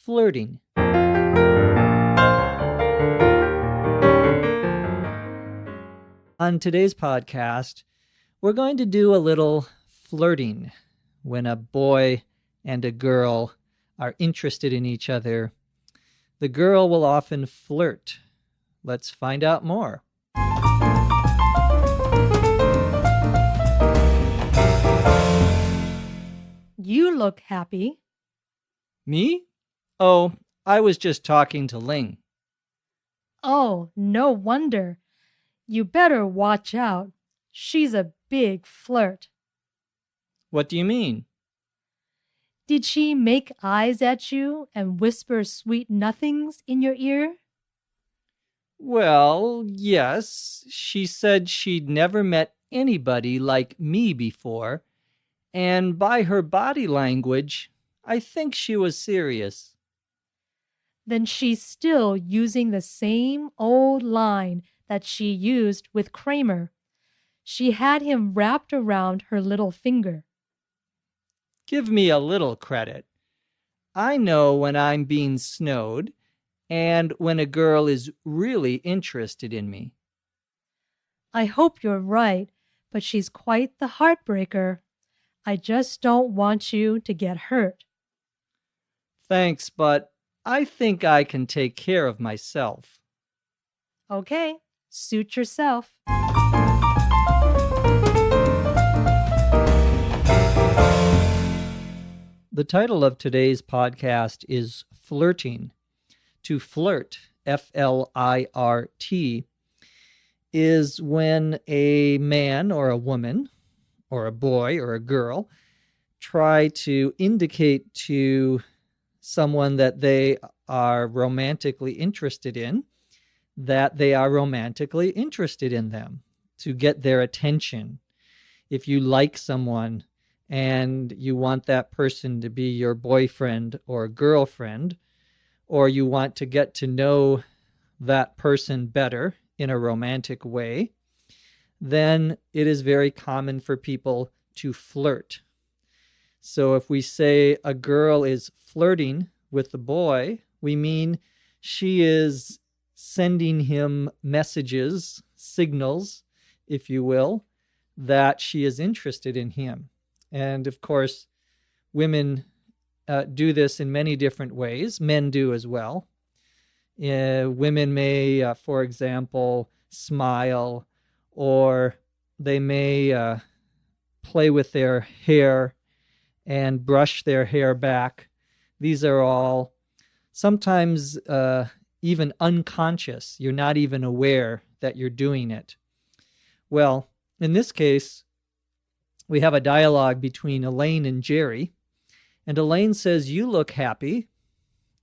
flirting. On today's podcast, we're going to do a little flirting. When a boy and a girl are interested in each other, the girl will often flirt. Let's find out more. You look happy. Me? Oh, I was just talking to Ling. Oh, no wonder. You better watch out. She's a big flirt. What do you mean? Did she make eyes at you and whisper sweet nothings in your ear? Well, yes. She said she'd never met anybody like me before, and by her body language, I think she was serious. Then she's still using the same old line that she used with Kramer. She had him wrapped around her little finger. Give me a little credit. I know when I'm being snowed and when a girl is really interested in me. I hope you're right, but she's quite the heartbreaker. I just don't want you to get hurt. Thanks, but I think I can take care of myself. Okay, suit yourself. The title of today's podcast is Flirting. To flirt, F-L-I-R-T, is when a man or a woman or a boy or a girl try to indicate to someone that they are romantically interested in, that they are romantically interested in them, to get their attention. If you like someone and you want that person to be your boyfriend or girlfriend, or you want to get to know that person better in a romantic way, then it is very common for people to flirt. So if we say a girl is flirting with the boy, we mean she is sending him messages, signals, if you will, that she is interested in him. And of course, women do this in many different ways. Men do as well. Women may, for example, smile, or they may play with their hair and brush their hair back. These are all sometimes even unconscious. You're not even aware that you're doing it. Well, in this case, we have a dialogue between Elaine and Jerry. And Elaine says, "You look happy."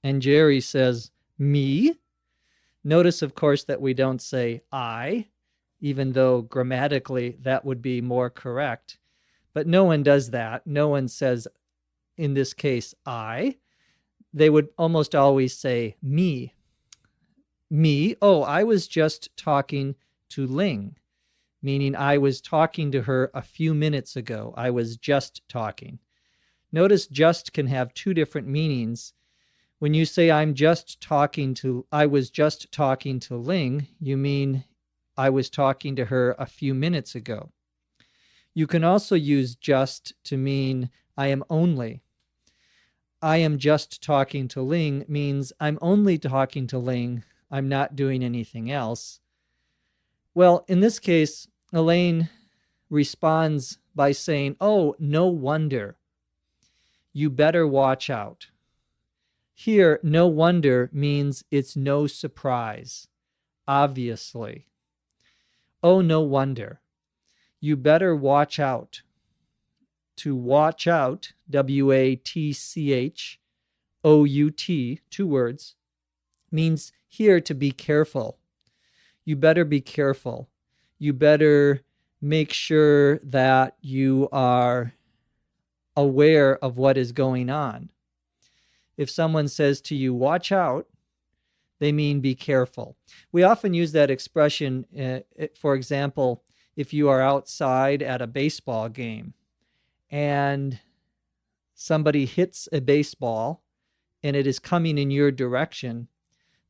And Jerry says, "Me?" Notice, of course, that we don't say I, even though grammatically that would be more correct. But no one does that. No one says, in this case, I. They would almost always say me. Me? Oh, I was just talking to Ling, meaning I was talking to her a few minutes ago. I was just talking. Notice just can have two different meanings. When you say I was just talking to Ling, you mean I was talking to her a few minutes ago. You can also use just to mean I am only. I am just talking to Ling means I'm only talking to Ling. I'm not doing anything else. Well, in this case, Elaine responds by saying, "Oh, no wonder. You better watch out." Here, no wonder means it's no surprise, obviously. Oh, no wonder. You better watch out. To watch out, W-A-T-C-H-O-U-T, 2 words, means here to be careful. You better be careful. You better make sure that you are aware of what is going on. If someone says to you, "Watch out," they mean be careful. We often use that expression, for example, if you are outside at a baseball game and somebody hits a baseball and it is coming in your direction,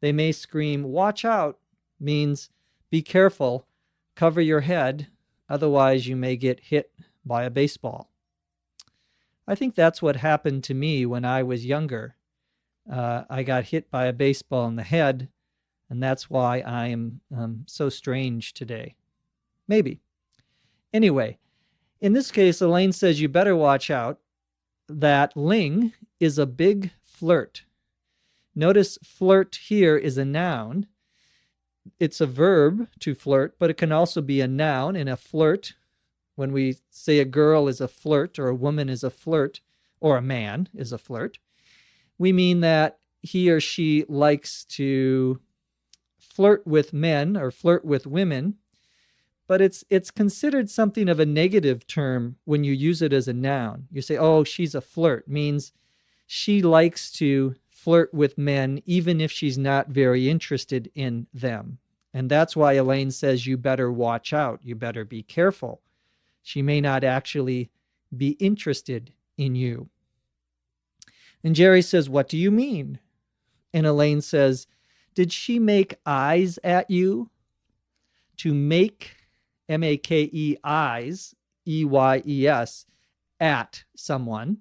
they may scream, "Watch out," means be careful, cover your head, otherwise you may get hit by a baseball. I think that's what happened to me when I was younger. I got hit by a baseball in the head, and that's why I am so strange today. Maybe. Anyway, in this case, Elaine says you better watch out that Ling is a big flirt. Notice flirt here is a noun. It's a verb to flirt, but it can also be a noun. And a flirt, when we say a girl is a flirt or a woman is a flirt or a man is a flirt, we mean that he or she likes to flirt with men or flirt with women, but it's considered something of a negative term when you use it as a noun. You say, "Oh, she's a flirt," means she likes to flirt with men even if she's not very interested in them. And that's why Elaine says you better watch out. You better be careful. She may not actually be interested in you. And Jerry says, "What do you mean?" And Elaine says, "Did she make eyes at you?" To make, M-A-K-E, eyes, E-Y-E-S, at someone.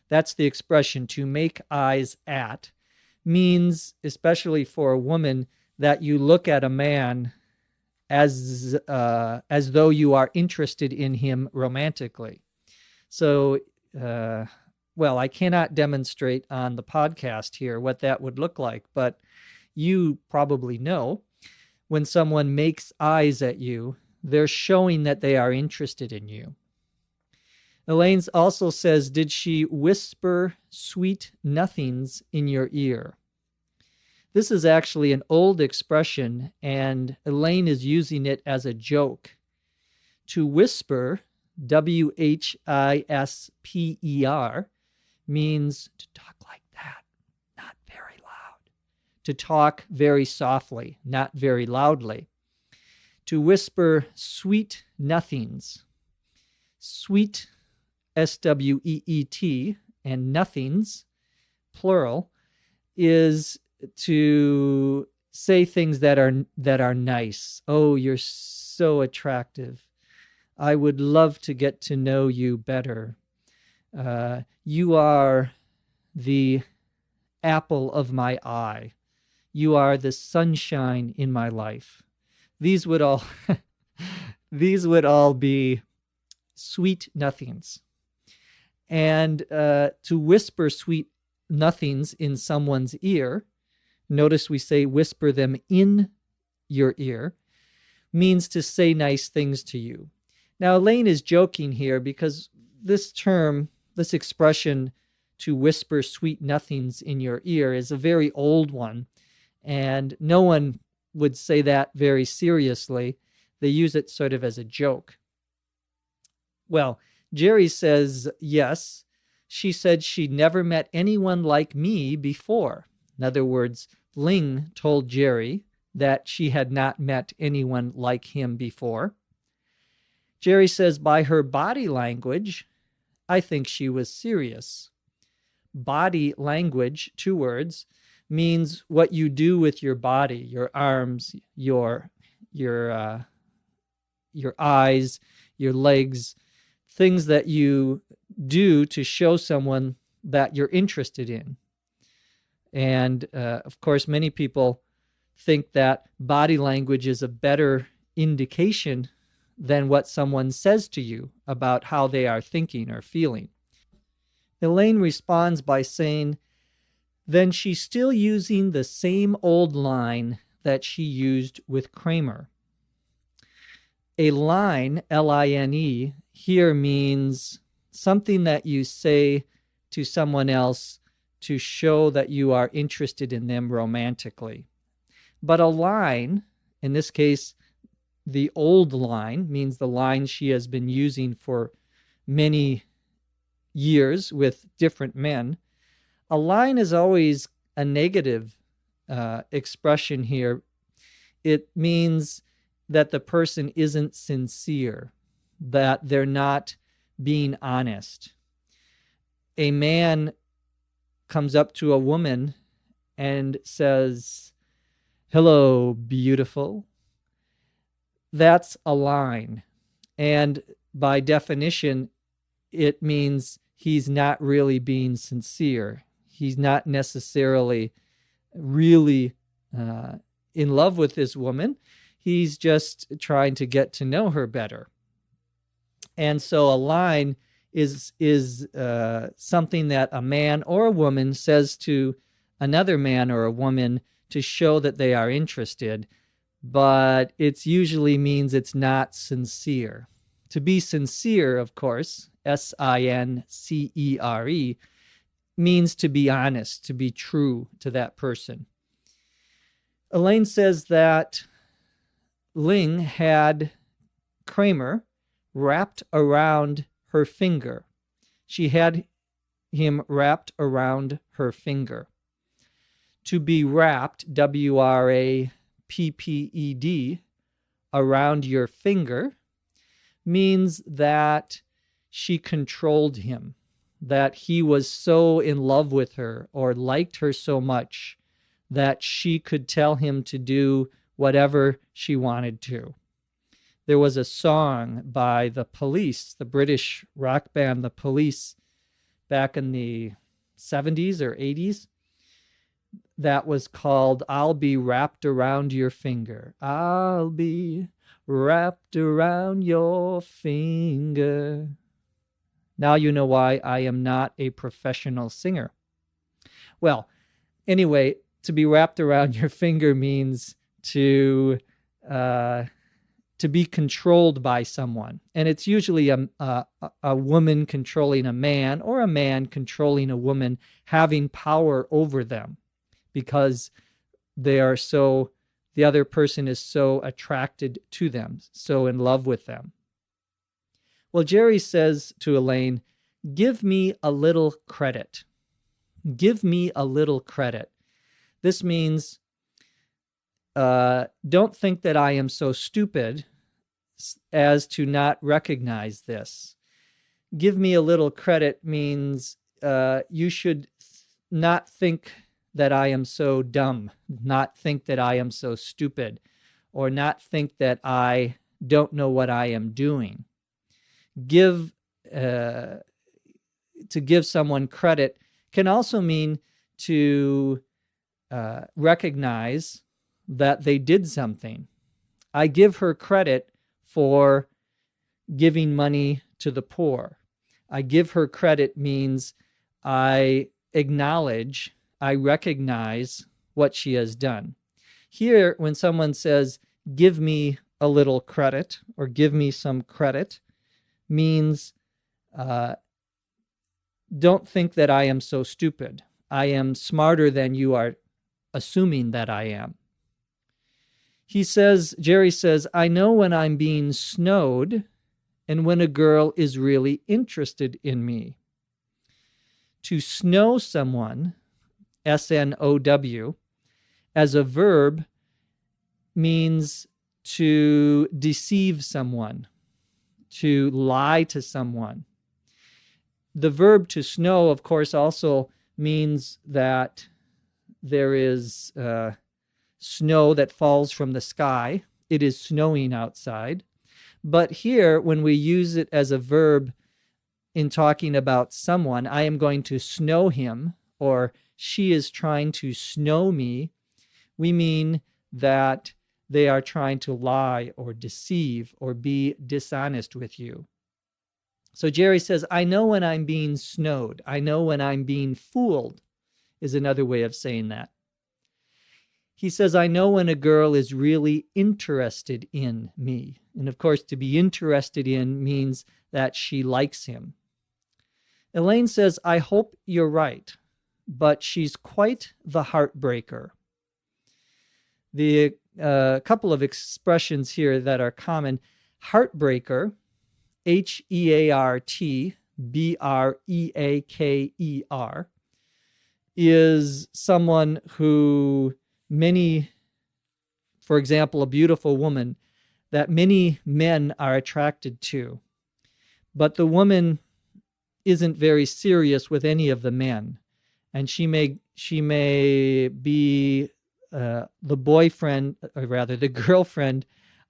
That's the expression, to make eyes at, means, especially for a woman, that you look at a man as though you are interested in him romantically. So, well, I cannot demonstrate on the podcast here what that would look like, but you probably know when someone makes eyes at you, they're showing that they are interested in you. Elaine also says, "Did she whisper sweet nothings in your ear?" This is actually an old expression, and Elaine is using it as a joke. To whisper, W-H-I-S-P-E-R, means to talk like that, not very loud. To talk very softly, not very loudly. To whisper sweet nothings. Sweet, S-W-E-E-T, and nothings, plural, is to say things that are nice. "Oh, you're so attractive. I would love to get to know you better. You are the apple of my eye. You are the sunshine in my life." These would all be sweet nothings. And to whisper sweet nothings in someone's ear, notice we say whisper them in your ear, means to say nice things to you. Now, Elaine is joking here because this term, this expression, to whisper sweet nothings in your ear, is a very old one, and no one would say that very seriously. They use it sort of as a joke. Well, Jerry says, yes, she said she'd never met anyone like me before. In other words, Ling told Jerry that she had not met anyone like him before. Jerry says, by her body language, I think she was serious. Body language, 2 words, means what you do with your body, your arms, your eyes, your legs, things that you do to show someone that you're interested in. And of course, many people think that body language is a better indication than what someone says to you about how they are thinking or feeling. Elaine responds by saying, then she's still using the same old line that she used with Kramer. A line, L-I-N-E, here means something that you say to someone else to show that you are interested in them romantically. But a line, in this case, the old line, means the line she has been using for many years with different men. A line is always a negative expression here. It means that the person isn't sincere, that they're not being honest. A man comes up to a woman and says, "Hello, beautiful," that's a line. And by definition, it means he's not really being sincere. He's not necessarily really in love with this woman. He's just trying to get to know her better. And so a line is something that a man or a woman says to another man or a woman to show that they are interested, but it usually means it's not sincere. To be sincere, of course, sincere, means to be honest, to be true to that person. Elaine says that Ling had Kramer wrapped around her finger. She had him wrapped around her finger. To be wrapped, W-R-A-P-P-E-D, around your finger means that she controlled him, that he was so in love with her or liked her so much that she could tell him to do whatever she wanted to. There was a song by the Police, the British rock band The Police, back in the 70s or 80s, that was called "I'll Be Wrapped Around Your Finger." I'll be wrapped around your finger. Now you know why I am not a professional singer. Well, anyway, to be wrapped around your finger means to be controlled by someone. And it's usually a woman controlling a man or a man controlling a woman, having power over them because they are so, the other person is so attracted to them, so in love with them. Well, Jerry says to Elaine, "Give me a little credit. Give me a little credit." This means don't think that I am so stupid as to not recognize this. Give me a little credit means you should not think that I am so dumb, not think that I am so stupid, or not think that I don't know what I am doing. To give someone credit can also mean to recognize that they did something. I give her credit for giving money to the poor. I give her credit means I acknowledge, I recognize what she has done. Here, when someone says, "Give me a little credit," or "give me some credit," means don't think that I am so stupid. I am smarter than you are assuming that I am. Jerry says, "I know when I'm being snowed and when a girl is really interested in me." To snow someone, S-N-O-W, as a verb means to deceive someone, to lie to someone. The verb to snow, of course, also means that there is snow that falls from the sky. It is snowing outside. But here, when we use it as a verb in talking about someone, I am going to snow him, or she is trying to snow me, we mean that they are trying to lie or deceive or be dishonest with you. So Jerry says, "I know when I'm being snowed. I know when I'm being fooled," is another way of saying that. He says, "I know when a girl is really interested in me." And of course, to be interested in means that she likes him. Elaine says, "I hope you're right, but she's quite the heartbreaker." The couple of expressions here that are common. Heartbreaker, Heartbreaker, is someone who for example, a beautiful woman that many men are attracted to, but the woman isn't very serious with any of the men. and she may be the boyfriend, or rather the girlfriend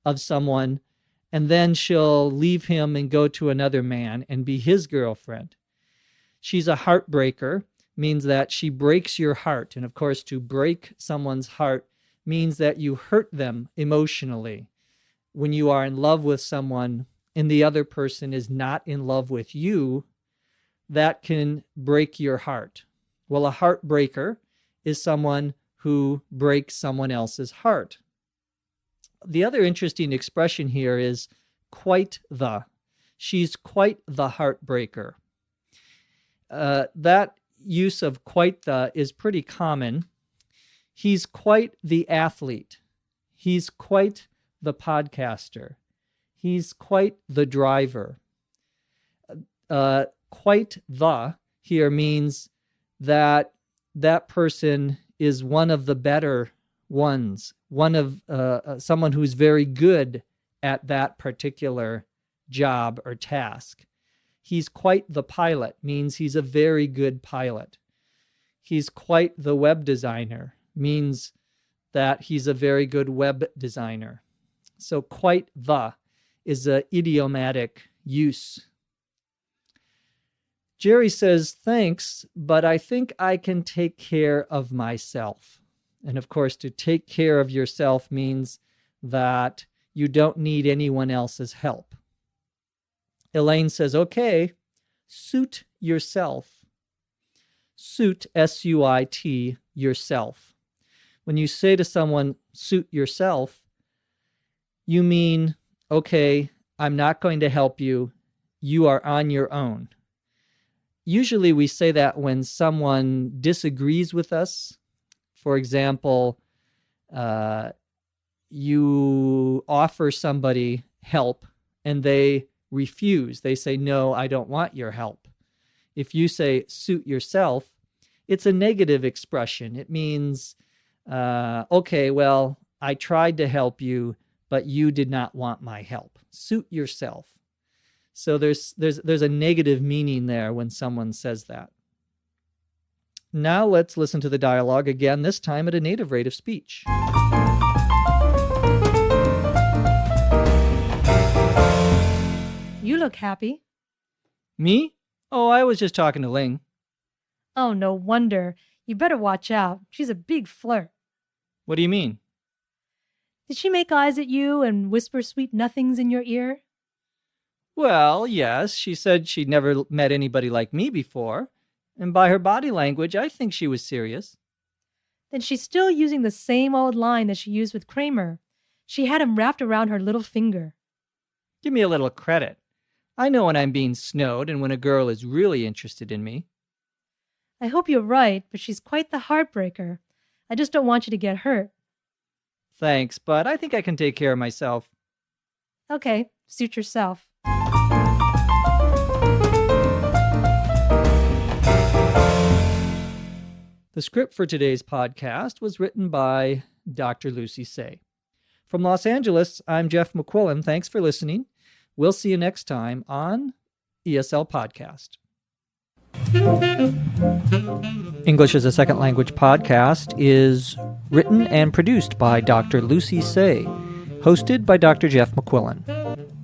of someone, and then she'll leave him and go to another man and be his girlfriend. She's a heartbreaker, means that she breaks your heart. And of course, to break someone's heart means that you hurt them emotionally. When you are in love with someone and the other person is not in love with you, that can break your heart. Well, a heartbreaker is someone who breaks someone else's heart. The other interesting expression here is quite the. She's quite the heartbreaker. That use of quite the is pretty common. He's quite the athlete. He's quite the podcaster. He's quite the driver. Quite the here means that that person is one of the better ones, one of someone who's very good at that particular job or task. He's quite the pilot means he's a very good pilot. He's quite the web designer means that he's a very good web designer. So quite the is an idiomatic use. Jerry says, thanks, but I think I can take care of myself. And of course, to take care of yourself means that you don't need anyone else's help. Elaine says, okay, suit yourself. Suit, S-U-I-T, yourself. When you say to someone, suit yourself, you mean, okay, I'm not going to help you. You are on your own. Usually we say that when someone disagrees with us. For example, you offer somebody help and they refuse. They say, no, I don't want your help. If you say suit yourself, it's a negative expression. It means, okay, well, I tried to help you, but you did not want my help. Suit yourself. So there's a negative meaning there when someone says that. Now let's listen to the dialogue again, this time at a native rate of speech. You look happy. Me? Oh, I was just talking to Ling. Oh, no wonder. You better watch out. She's a big flirt. What do you mean? Did she make eyes at you and whisper sweet nothings in your ear? Well, yes. She said she'd never met anybody like me before. And by her body language, I think she was serious. Then she's still using the same old line that she used with Kramer. She had him wrapped around her little finger. Give me a little credit. I know when I'm being snowed and when a girl is really interested in me. I hope you're right, but she's quite the heartbreaker. I just don't want you to get hurt. Thanks, but I think I can take care of myself. Okay, suit yourself. The script for today's podcast was written by Dr. Lucy Say. From Los Angeles, I'm Jeff McQuillan. Thanks for listening. We'll see you next time on ESL Podcast. English as a Second Language podcast is written and produced by Dr. Lucy Say, hosted by Dr. Jeff McQuillan.